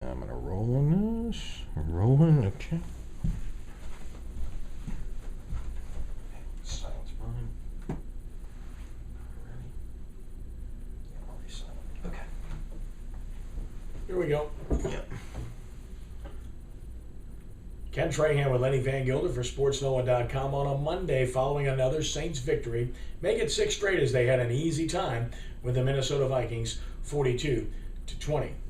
I'm going to roll on this. I'm rolling, okay. Silence mine. Ready? Yeah, I'm already silent. Okay. Here we go. Yep. Ken Trahan with Lenny Vangilder for SportsNoah.com on a Monday following another Saints victory. Make it 6 straight as they had an easy time with the Minnesota Vikings 42-20.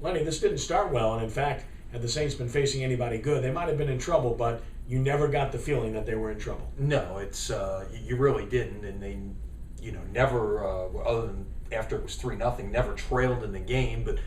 Lenny, this didn't start well, and in fact, had the Saints been facing anybody good, they might have been in trouble, but you never got the feeling that they were in trouble. No, it's you really didn't, and they, never other than after it was 3-0, never trailed in the game. But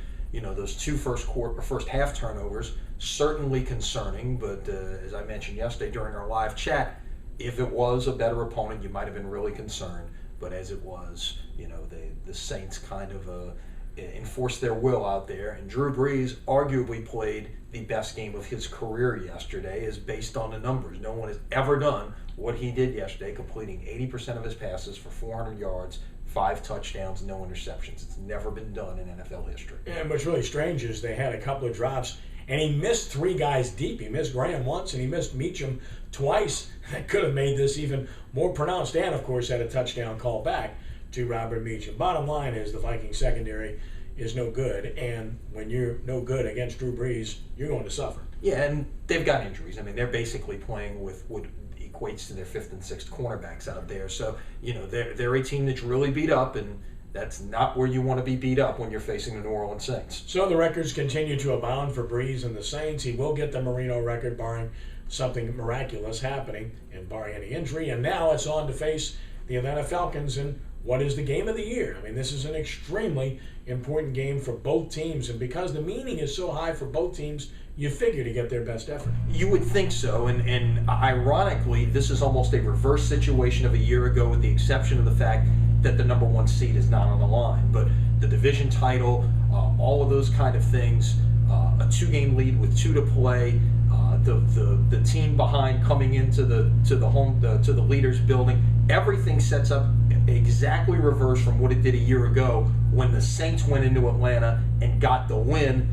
those two first half turnovers certainly concerning. But as I mentioned yesterday during our live chat, if it was a better opponent, you might have been really concerned. But as it was, the Saints kind of enforced their will out there, and Drew Brees arguably played the best game of his career yesterday, as based on the numbers. No one has ever done what he did yesterday, completing 80% of his passes for 400 yards, 5 touchdowns, no interceptions. It's never been done in NFL history. And what's really strange is they had a couple of drops, and he missed 3 guys deep. He missed Graham once, and he missed Meacham twice. That could have made this even more pronounced, and of course had a touchdown call back to Robert Meacham. Bottom line is the Vikings secondary is no good, and when you're no good against Drew Brees, you're going to suffer. Yeah, and they've got injuries. I mean, they're basically playing with what equates to their 5th and 6th cornerbacks out there. So, they're a team that's really beat up, and that's not where you want to be beat up when you're facing the New Orleans Saints. So the records continue to abound for Brees and the Saints. He will get the Marino record, barring something miraculous happening and barring any injury. And now it's on to face the Atlanta Falcons in what is the game of the year. I mean, this is an extremely important game for both teams, and because the meaning is so high for both teams, you figure to get their best effort. You would think so, and ironically, this is almost a reverse situation of a year ago, with the exception of the fact that the number 1 seed is not on the line. But the division title, all of those kind of things, a 2-game lead with 2 to play, the team behind coming into the leaders building, everything sets up exactly reverse from what it did a year ago when the Saints went into Atlanta and got the win.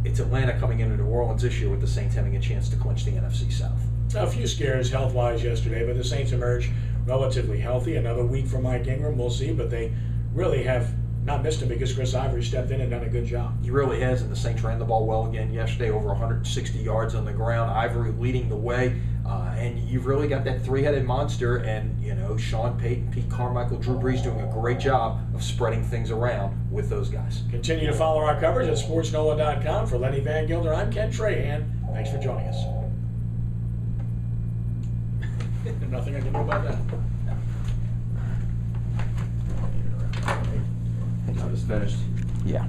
It's Atlanta coming into New Orleans this year with the Saints having a chance to clinch the NFC South. A few scares health-wise yesterday, but the Saints emerged relatively healthy. Another week for Mike Ingram, we'll see, but they really have not missed him because Chris Ivory stepped in and done a good job. He really has, and the Saints ran the ball well again yesterday, over 160 yards on the ground. Ivory leading the way, and you've really got that 3-headed monster, and Sean Payton, Pete Carmichael, Drew Brees doing a great job of spreading things around with those guys. Continue to follow our coverage at SportsNoah.com. For Lenny Vangilder, I'm Ken Trahan. Thanks for joining us. Nothing I can do about that. I was finished. Yeah.